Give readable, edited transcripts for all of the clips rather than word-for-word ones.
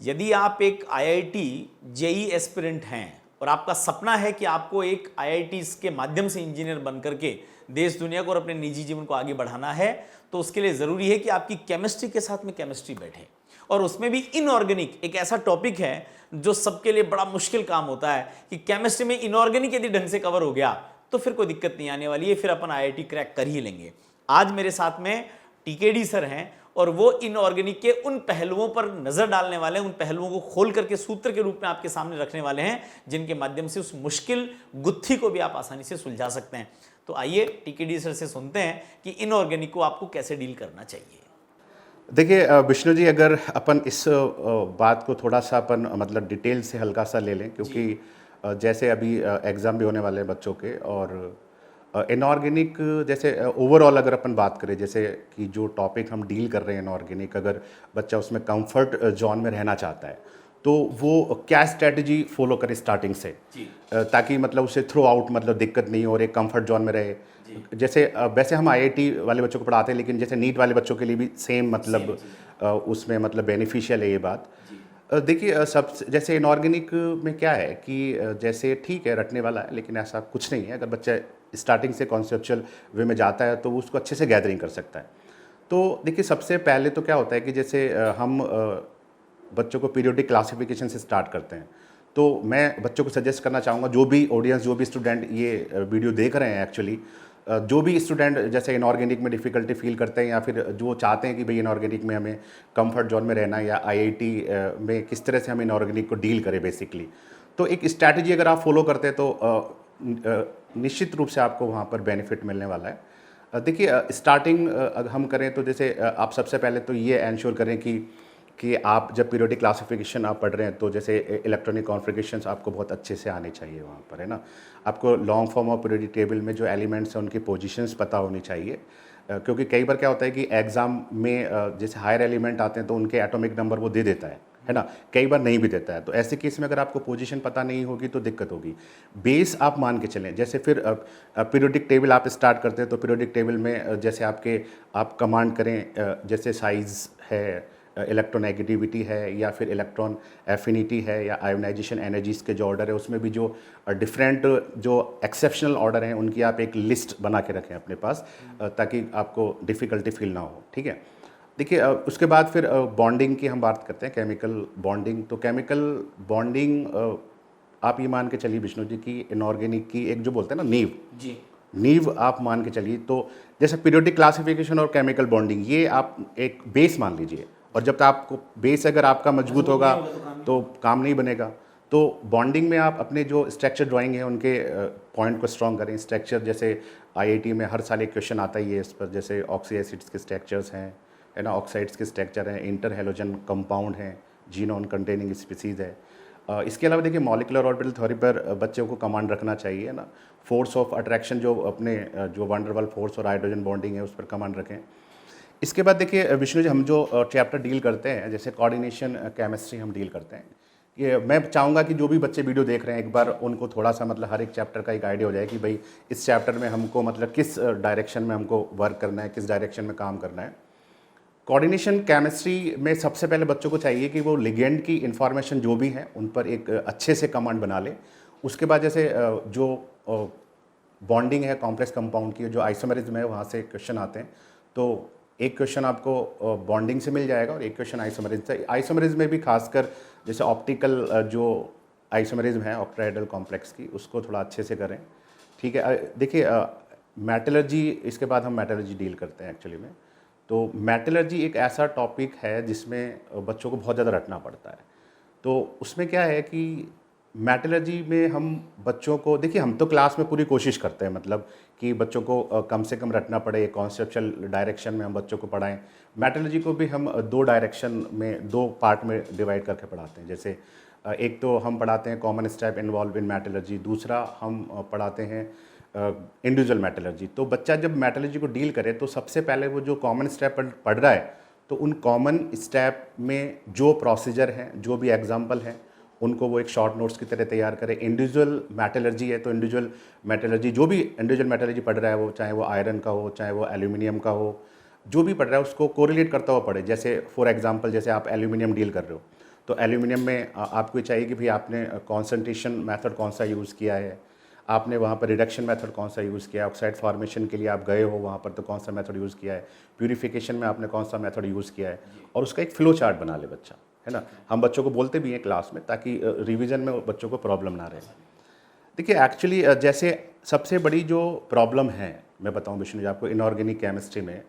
यदि आप एक आईआईटी जेई एस्पिरेंट हैं और आपका सपना है कि आपको एक आईआईटी के माध्यम से इंजीनियर बन करके देश दुनिया को और अपने निजी जीवन को आगे बढ़ाना है, तो उसके लिए ज़रूरी है कि आपकी केमिस्ट्री के साथ में केमिस्ट्री बैठे, और उसमें भी इनऑर्गेनिक एक ऐसा टॉपिक है जो सबके लिए बड़ा मुश्किल काम होता है कि केमिस्ट्री में इनऑर्गेनिक यदि ढंग से कवर हो गया तो फिर कोई दिक्कत नहीं आने वाली है, फिर अपन आईआईटी क्रैक कर ही लेंगे। आज मेरे साथ में टीकेडी सर हैं और वो इनऑर्गेनिक के उन पहलुओं पर नजर डालने वाले हैं, उन पहलुओं को खोल करके सूत्र के रूप में आपके सामने रखने वाले हैं, जिनके माध्यम से उस मुश्किल गुत्थी को भी आप आसानी से सुलझा सकते हैं। तो आइए टीकेडी सर से सुनते हैं कि इनऑर्गेनिक को आपको कैसे डील करना चाहिए। देखिए विष्णु जी, अगर अपन इस बात को थोड़ा सा अपन मतलब डिटेल से हल्का सा ले लें, क्योंकि जैसे अभी एग्ज़ाम भी होने वाले हैं बच्चों के, और इनऑर्गेनिक जैसे ओवरऑल अगर अपन बात करें, जैसे कि जो टॉपिक हम डील कर रहे हैं इनऑर्गेनिक, अगर बच्चा उसमें कंफर्ट जोन में रहना चाहता है तो वो क्या स्ट्रेटजी फॉलो करे स्टार्टिंग से, ताकि मतलब उसे थ्रू आउट मतलब दिक्कत नहीं हो और एक कंफर्ट जोन में रहे। जैसे वैसे हम आईआईटी वाले बच्चों को पढ़ाते हैं, लेकिन जैसे नीट वाले बच्चों के लिए भी सेम मतलब उसमें मतलब बेनिफिशियल है ये बात। देखिए सब जैसे इनऑर्गेनिक में क्या है कि जैसे ठीक है रटने वाला है, लेकिन ऐसा कुछ नहीं है। अगर बच्चा स्टार्टिंग से कॉन्सेप्चुअल वे में जाता है तो उसको अच्छे से गैदरिंग कर सकता है। तो देखिए सबसे पहले तो क्या होता है कि जैसे हम बच्चों को पीरियोडिक क्लासिफिकेशन से स्टार्ट करते हैं। तो मैं बच्चों को सजेस्ट करना चाहूँगा, जो भी ऑडियंस, जो भी स्टूडेंट ये वीडियो देख रहे हैं एक्चुअली, जो भी स्टूडेंट जैसे इनऑर्गेनिक में डिफ़िकल्टी फील करते हैं या फिर जो चाहते हैं कि भाई इनऑर्गेनिक में हमें कंफर्ट जोन में रहना है या आईआईटी में किस तरह से हम इनऑर्गेनिक को डील करें बेसिकली, तो एक स्ट्रैटेजी अगर आप फॉलो करते हैं तो निश्चित रूप से आपको वहाँ पर बेनिफिट मिलने वाला है। देखिए स्टार्टिंग अगर हम करें तो जैसे आप सबसे पहले तो ये एंश्योर करें कि आप जब पीरियोडिक क्लासिफिकेशन आप पढ़ रहे हैं तो जैसे इलेक्ट्रॉनिक कॉन्फ़िगरेशंस आपको बहुत अच्छे से आने चाहिए वहाँ पर, है ना। आपको long form of periodic table में जो एलिमेंट्स हैं उनकी पोजीशंस पता होनी चाहिए, क्योंकि कई बार क्या होता है कि एग्ज़ाम में जैसे हायर एलिमेंट आते हैं तो उनके एटॉमिक नंबर वो दे देता है ना, कई बार नहीं भी देता है। तो ऐसे केस में अगर आपको पोजीशन पता नहीं होगी तो दिक्कत होगी। बेस आप मान के चलें, जैसे फिर पीरियोडिक टेबल आप स्टार्ट करते हैं तो पीरियोडिक टेबल में जैसे आप कमांड करें, जैसे साइज़ है, इलेक्ट्रोनेगेटिविटी है, या फिर इलेक्ट्रॉन एफिनिटी है, या आयोनाइजेशन एनर्जीज़ के जो ऑर्डर है उसमें भी जो डिफरेंट जो एक्सेप्शनल ऑर्डर हैं उनकी आप एक लिस्ट बना के रखें अपने पास, ताकि आपको डिफ़िकल्टी फील ना हो। ठीक है। देखिए उसके बाद फिर बॉन्डिंग की हम बात करते हैं, केमिकल बॉन्डिंग। तो केमिकल बॉन्डिंग आप ये मान के चलिए विष्णु जी की इनऑर्गेनिक की एक जो बोलते हैं ना नींव आप मान के चलिए। तो जैसे पीरियोडिक क्लासिफिकेशन और केमिकल बॉन्डिंग ये आप एक बेस मान लीजिए, और जब तक आपको बेस अगर आपका मजबूत होगा तो काम नहीं बनेगा। तो बॉन्डिंग में आप अपने जो स्ट्रक्चर ड्राइंग है उनके पॉइंट को स्ट्रॉन्ग करें। स्ट्रक्चर जैसे आईआईटी में हर साल एक क्वेश्चन आता ही है इस पर, जैसे ऑक्सी एसिड्स के स्ट्रक्चर्स हैं, है ना, ऑक्साइड्स के स्ट्रक्चर हैं, इंटर हेलोजन कंपाउंड हैं, जीनोन कंटेनिंग स्पीसीज़ है। इसके अलावा देखिए मॉलिकुलर ऑर्बिटल थ्योरी पर बच्चों को कमांड रखना चाहिए, है ना। फोर्स ऑफ अट्रैक्शन जो अपने जो वंडरवल फोर्स और हाइड्रोजन बॉन्डिंग है उस पर कमांड रखें। इसके बाद देखिए विष्णु जी, हम जो चैप्टर डील करते हैं जैसे कोऑर्डिनेशन केमिस्ट्री हम डील करते हैं, ये मैं चाहूँगा कि जो भी बच्चे वीडियो देख रहे हैं एक बार उनको थोड़ा सा मतलब हर एक चैप्टर का एक आइडिया हो जाए कि भाई इस चैप्टर में हमको मतलब किस डायरेक्शन में हमको वर्क करना है, किस डायरेक्शन में काम करना है। कोऑर्डिनेशन केमिस्ट्री में सबसे पहले बच्चों को चाहिए कि वो लिगेंड की इंफॉर्मेशन जो भी है उन पर एक अच्छे से कमांड बना ले। उसके बाद जैसे जो बॉन्डिंग है कॉम्प्लेक्स कंपाउंड की, जो आइसोमेरिज्म है वहाँ से क्वेश्चन आते हैं। तो एक क्वेश्चन आपको बॉन्डिंग से मिल जाएगा और एक क्वेश्चन आइसोमेरिज्म से। आइसोमेरिज्म में भी खासकर जैसे ऑप्टिकल जो आइसोमेरिज्म है ऑक्टाहेड्रल कॉम्प्लेक्स की, उसको थोड़ा अच्छे से करें। ठीक है। देखिए मेटलर्जी, इसके बाद हम मेटलर्जी डील करते हैं एक्चुअली में। तो मेटलर्जी एक ऐसा टॉपिक है जिसमें बच्चों को बहुत ज़्यादा रटना पड़ता है। तो उसमें क्या है कि मेटलर्जी में हम बच्चों को, देखिए हम तो क्लास में पूरी कोशिश करते हैं मतलब कि बच्चों को कम से कम रटना पड़े, कॉन्सेप्चुअल डायरेक्शन में हम बच्चों को पढ़ाएं। मेटलर्जी को भी हम दो डायरेक्शन में, दो पार्ट में डिवाइड करके पढ़ाते हैं। जैसे एक तो हम पढ़ाते हैं common step involve in metallurgy, दूसरा हम पढ़ाते हैं इंडिविजुअल मेटलर्जी। तो बच्चा जब मेटलर्जी को डील करे तो सबसे पहले वो जो कॉमन स्टेप पढ़ रहा है, तो उन कॉमन स्टेप में जो प्रोसीजर हैं, जो भी एग्जाम्पल हैं, उनको वो एक शॉर्ट नोट्स की तरह तैयार करें। इंडिविजुअल मेटलर्जी है तो इंडिविजुअल मेटलर्जी, जो भी इंडिविजुअल मेटलर्जी पढ़ रहा है वो, चाहे वो आयरन का हो, चाहे वो एल्यूमिनियम का हो, जो भी पढ़ रहा है उसको कोरिलेट करता हुआ पढ़े। जैसे फॉर एग्जांपल जैसे आप एल्यूमिनियम डील कर रहे हो तो एल्यूमिनियम में आपको ये चाहिए कि भाई आपने कॉन्सेंट्रेशन मेथड कौन सा यूज़ किया है, आपने वहाँ पर रिडक्शन मेथड कौन सा यूज़ किया है, ऑक्साइड फॉर्मेशन के लिए आप गए हो वहाँ पर तो कौन सा मेथड यूज़ किया है, प्यूरिफिकेशन में आपने कौन सा मेथड यूज़ किया है, और उसका एक फ्लो चार्ट बना ले बच्चा, है ना। हम बच्चों को बोलते भी हैं क्लास में, ताकि रिवीजन में बच्चों को प्रॉब्लम ना रहे। देखिए एक्चुअली जैसे सबसे बड़ी जो प्रॉब्लम है, मैं बताऊँ विष्णु जी आपको, इनऑर्गेनिक केमिस्ट्री में,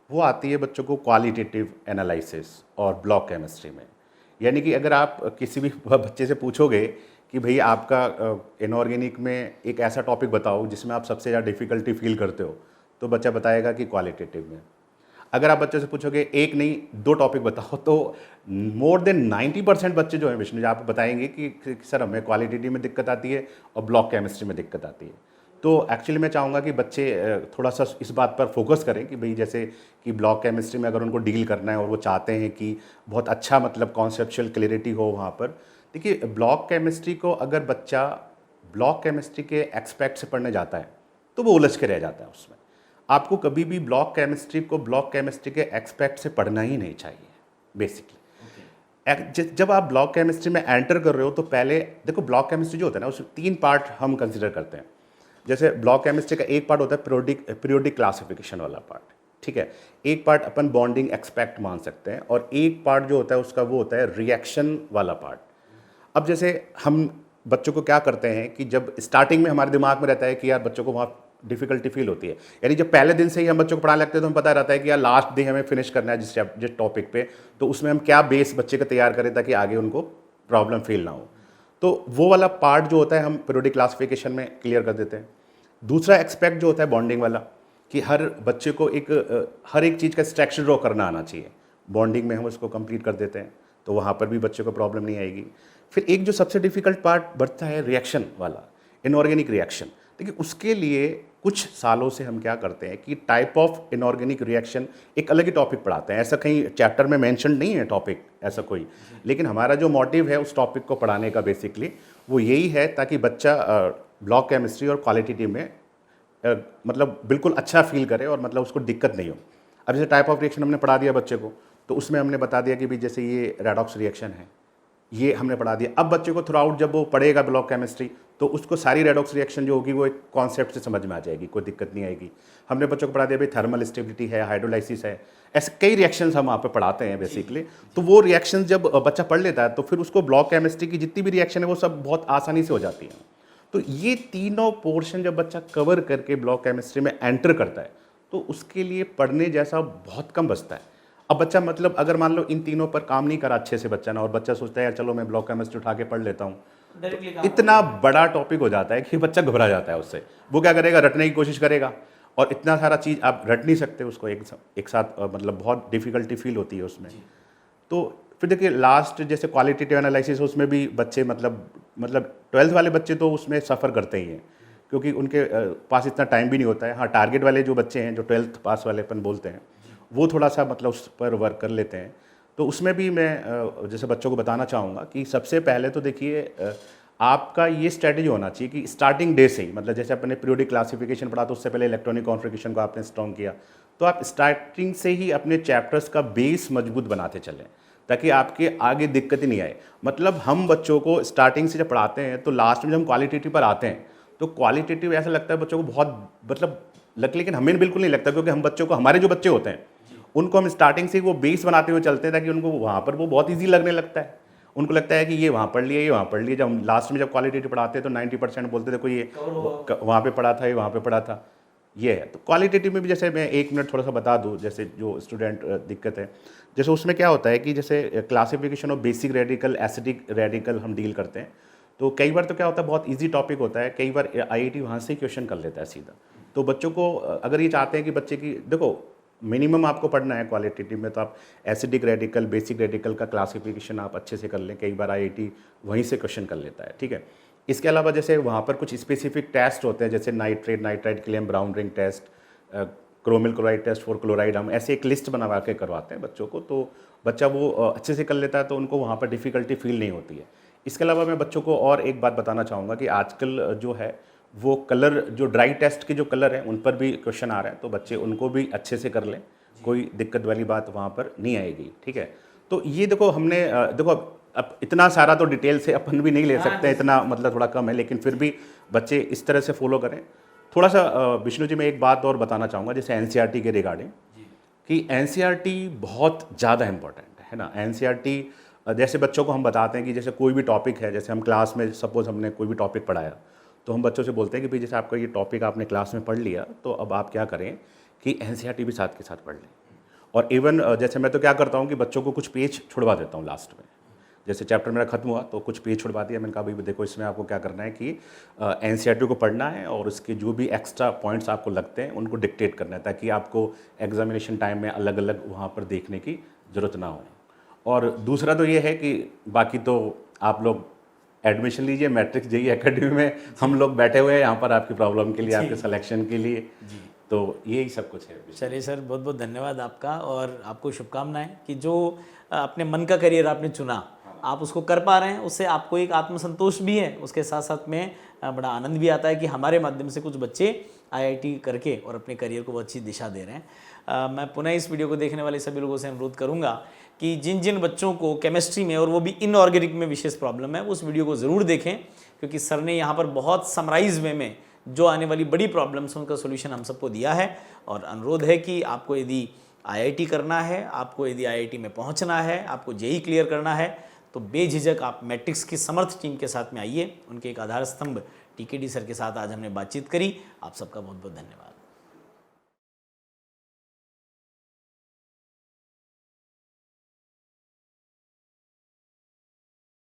वो आती है बच्चों को क्वालिटेटिव एनालिसिस और ब्लॉक केमिस्ट्री में। यानी कि अगर आप किसी भी बच्चे से पूछोगे कि भाई आपका इनऑर्गेनिक में एक ऐसा टॉपिक बताओ जिसमें आप सबसे ज़्यादा डिफ़िकल्टी फील करते हो, तो बच्चा बताएगा कि क्वालिटेटिव में। अगर आप बच्चे से पूछोगे एक नहीं 2 टॉपिक बताओ, तो मोर देन 90% बच्चे जो हैं विष्णु जी आप बताएंगे कि सर हमें क्वालिटेटिव में दिक्कत आती है और ब्लॉक केमिस्ट्री में दिक्कत आती है। तो एक्चुअली मैं चाहूँगा कि बच्चे थोड़ा सा इस बात पर फोकस करें कि भाई जैसे कि ब्लॉक केमिस्ट्री में अगर उनको डील करना है और वो चाहते हैं कि बहुत अच्छा मतलब कॉन्सेप्चुअल क्लैरिटी हो वहाँ पर। देखिए ब्लॉक केमिस्ट्री को अगर बच्चा ब्लॉक केमिस्ट्री के एक्सपेक्ट से पढ़ने जाता है तो वो उलझ के रह जाता है उसमें। आपको कभी भी ब्लॉक केमिस्ट्री को ब्लॉक केमिस्ट्री के एक्सपेक्ट से पढ़ना ही नहीं चाहिए बेसिकली। जब आप ब्लॉक केमिस्ट्री में एंटर कर रहे हो तो पहले देखो ब्लॉक केमिस्ट्री जो होता है ना उसमें 3 पार्ट हम कंसिडर करते हैं। जैसे ब्लॉक केमिस्ट्री का एक पार्ट होता है पीरियोडिक क्लासिफिकेशन वाला पार्ट, ठीक है। एक पार्ट अपन बॉन्डिंग एक्सपेक्ट मान सकते हैं, और एक पार्ट जो होता है उसका वो होता है रिएक्शन वाला पार्ट। अब जैसे हम बच्चों को क्या करते हैं कि जब स्टार्टिंग में हमारे दिमाग में रहता है कि यार बच्चों को वहाँ डिफिकल्टी फील होती है, यानी जब पहले दिन से ही हम बच्चों को पढ़ाने लगते हैं तो हमें पता रहता है कि यार लास्ट डे हमें फिनिश करना है जिस टॉपिक पे, तो उसमें हम क्या बेस बच्चे का तैयार करें ताकि आगे उनको प्रॉब्लम फील ना हो। तो वो वाला पार्ट जो होता है हम पीरियोडिक क्लासिफिकेशन में क्लियर कर देते हैं। दूसरा एक्सपेक्ट जो होता है बॉन्डिंग वाला, कि हर बच्चे को हर एक चीज़ का स्ट्रक्चर ड्रॉ करना आना चाहिए, बॉन्डिंग में हम उसको कंप्लीट कर देते हैं, तो वहाँ पर भी बच्चे को प्रॉब्लम नहीं आएगी। फिर एक जो सबसे डिफिकल्ट पार्ट बढ़ता है रिएक्शन वाला, इनऑर्गेनिक रिएक्शन। देखिए उसके लिए कुछ सालों से हम क्या करते हैं कि टाइप ऑफ इनऑर्गेनिक रिएक्शन एक अलग ही टॉपिक पढ़ाते हैं। ऐसा कहीं चैप्टर में मेंशन नहीं है टॉपिक ऐसा कोई, लेकिन हमारा जो मोटिव है उस टॉपिक को पढ़ाने का बेसिकली वो यही है ताकि बच्चा ब्लॉक केमिस्ट्री और क्वालिटेटिव में मतलब बिल्कुल अच्छा फील करे और मतलब उसको दिक्कत नहीं हो। अब जैसे टाइप ऑफ रिएक्शन हमने पढ़ा दिया बच्चे को, तो उसमें हमने बता दिया कि भाई जैसे ये रेडॉक्स रिएक्शन है, ये हमने पढ़ा दिया। अब बच्चे को थ्रू आउट जब वो पढ़ेगा ब्लॉक केमिस्ट्री तो उसको सारी रेडॉक्स रिएक्शन जो होगी वो एक कॉन्सेप्ट से समझ में आ जाएगी, कोई दिक्कत नहीं आएगी। हमने बच्चों को पढ़ा दिया भाई थर्मल स्टेबिलिटी है, हाइड्रोलाइसिस है, ऐसे कई रिएक्शंस हम वहाँ पे पढ़ाते हैं बेसिकली। तो वो रिएक्शंस जब बच्चा पढ़ लेता है तो फिर उसको ब्लॉक केमिस्ट्री की जितनी भी रिएक्शन है वो सब बहुत आसानी से हो जाती हैं। तो ये तीनों पोर्शन जब बच्चा कवर करके ब्लॉक केमिस्ट्री में एंटर करता है तो उसके लिए पढ़ने जैसा बहुत कम बचता है। अब बच्चा मतलब अगर मान लो इन तीनों पर काम नहीं करा अच्छे से बच्चा ना, और बच्चा सोचता है यार चलो मैं ब्लॉक केमिस्ट्री उठा के पढ़ लेता हूँ, तो इतना बड़ा टॉपिक हो जाता है कि बच्चा घबरा जाता है उससे। वो क्या करेगा, रटने की कोशिश करेगा, और इतना सारा चीज़ आप रट नहीं सकते उसको एक साथ मतलब बहुत डिफिकल्टी फील होती है उसमें। तो फिर देखिए लास्ट जैसे क्वालिटेटिव एनालिसिस, उसमें भी बच्चे मतलब 12th वाले बच्चे तो उसमें सफ़र करते ही हैं क्योंकि उनके पास इतना टाइम भी नहीं होता है। हाँ, टारगेट वाले जो बच्चे हैं जो 12th पास वाले अपन बोलते हैं वो थोड़ा सा मतलब उस पर वर्क कर लेते हैं। तो उसमें भी मैं जैसे बच्चों को बताना चाहूँगा कि सबसे पहले तो देखिए आपका ये स्ट्रैटेजी होना चाहिए कि स्टार्टिंग डे से ही, मतलब जैसे अपने पीरियोडिक क्लासिफिकेशन पढ़ा तो उससे पहले इलेक्ट्रॉनिक कॉन्फ़िगरेशन को आपने स्ट्रॉन्ग किया, तो आप स्टार्टिंग से ही अपने चैप्टर्स का बेस मजबूत बनाते चलें ताकि आपके आगे दिक्कत ही नहीं आए। मतलब हम बच्चों को स्टार्टिंग से जब पढ़ाते हैं तो लास्ट में जब हम क्वालिटेटिव पर आते हैं तो क्वालिटेटिव ऐसा लगता है बच्चों को बहुत मतलब लेकिन हमें बिल्कुल नहीं लगता, क्योंकि हम बच्चों को, हमारे जो बच्चे होते हैं उनको हम स्टार्टिंग से वो बेस बनाते हुए चलते हैं ताकि उनको वहाँ पर वो बहुत ईजी लगने लगता है। उनको लगता है कि ये वहाँ पढ़ लिया, ये वहाँ पढ़ लिया। जब हम लास्ट में जब क्वालिटेटिव पढ़ाते हैं तो 90% बोलते थे कोई ये वहाँ पे पढ़ा था, ये वहाँ पे पढ़ा था, ये है। तो क्वालिटेटिव में भी जैसे मैं 1 मिनट थोड़ा सा बता दूँ, जैसे जो स्टूडेंट दिक्कत है, जैसे उसमें क्या होता है कि जैसे classification of basic radical, acidic radical हम डील करते हैं। तो कई बार तो क्या होता है बहुत ईजी टॉपिक होता है, कई बार IIT वहाँ से ही क्वेश्चन कर लेता है सीधा। तो बच्चों को अगर ये चाहते हैं कि बच्चे की, देखो मिनिमम आपको पढ़ना है क्वालिटेटिव में, तो आप एसिडिक रेडिकल, बेसिक रेडिकल का क्लासिफिकेशन आप अच्छे से कर लें। कई बार IIT वहीं से क्वेश्चन कर लेता है, ठीक है। इसके अलावा जैसे वहाँ पर कुछ स्पेसिफिक टेस्ट होते हैं, जैसे नाइट्राइड के लिए हम brown ring test, chromyl chloride test for chloride, हम ऐसे एक लिस्ट बनवा के करवाते हैं बच्चों को, तो बच्चा वो अच्छे से कर लेता है, तो उनको वहाँ पर डिफ़िकल्टी फील नहीं होती है। इसके अलावा मैं बच्चों को और एक बात बताना चाहूँगा कि आजकल जो है वो कलर, जो ड्राई टेस्ट के जो कलर हैं उन पर भी क्वेश्चन आ रहे हैं, तो बच्चे उनको भी अच्छे से कर लें, कोई दिक्कत वाली बात वहाँ पर नहीं आएगी, ठीक है। तो ये देखो हमने देखो अब इतना सारा तो डिटेल से अपन भी नहीं ले सकते, इतना मतलब थोड़ा कम है, लेकिन फिर भी बच्चे इस तरह से फॉलो करें। थोड़ा सा विष्णु जी मैं एक बात और बताना चाहूँगा जैसे एनसीईआरटी के रिगार्डिंग, कि एनसीईआरटी बहुत ज़्यादा इंपॉर्टेंट है ना। एनसीईआरटी जैसे बच्चों को हम बताते हैं कि जैसे कोई भी टॉपिक है, जैसे हम क्लास में सपोज हमने कोई भी टॉपिक पढ़ाया, तो हम बच्चों से बोलते हैं कि भाई जैसे आपका ये टॉपिक आपने क्लास में पढ़ लिया, तो अब आप क्या करें कि एनसीईआरटी भी साथ के साथ पढ़ लें। और इवन जैसे मैं तो क्या करता हूँ कि बच्चों को कुछ पेज छुड़वा देता हूँ लास्ट में, जैसे चैप्टर मेरा खत्म हुआ तो कुछ पेज छुड़वा दिया, मैंने कहा भाई देखो इसमें आपको क्या करना है कि एनसीईआरटी को पढ़ना है और उसके जो भी एक्स्ट्रा पॉइंट्स आपको लगते हैं उनको डिक्टेट करना है, ताकि आपको एग्जामिनेशन टाइम में अलग अलग वहाँ पर देखने की ज़रूरत ना हो। और दूसरा तो ये है कि बाकी तो आप लोग एडमिशन लीजिए मैट्रिक्स जेईई एकेडमी में, हम लोग बैठे हुए हैं यहाँ पर आपकी प्रॉब्लम के लिए, आपके सिलेक्शन के लिए, तो यही सब कुछ है। चलिए सर, बहुत बहुत धन्यवाद आपका, और आपको शुभकामनाएं कि जो अपने मन का करियर आपने चुना आप उसको कर पा रहे हैं, उससे आपको एक आत्मसंतोष भी है, उसके साथ साथ में बड़ा आनंद भी आता है कि हमारे माध्यम से कुछ बच्चे आईआईटी करके और अपने करियर को बहुत अच्छी दिशा दे रहे हैं। मैं पुनः इस वीडियो को देखने वाले सभी लोगों से अनुरोध करूंगा कि जिन जिन बच्चों को केमिस्ट्री में और वो भी इनऑर्गेनिक में विशेष प्रॉब्लम है, उस वीडियो को ज़रूर देखें, क्योंकि सर ने यहाँ पर बहुत समराइज वे में जो आने वाली बड़ी प्रॉब्लम्स हैं उनका सोल्यूशन हम सबको दिया है। और अनुरोध है कि आपको यदि आईआईटी करना है, आपको यदि आईआईटी में पहुँचना है, आपको जेईई क्लियर करना है, तो बेझिझक आप मैट्रिक्स की समर्थ टीम के साथ में आइए। उनके एक आधार स्तंभ टीकेडी सर के साथ आज हमने बातचीत करी। आप सबका बहुत बहुत धन्यवाद।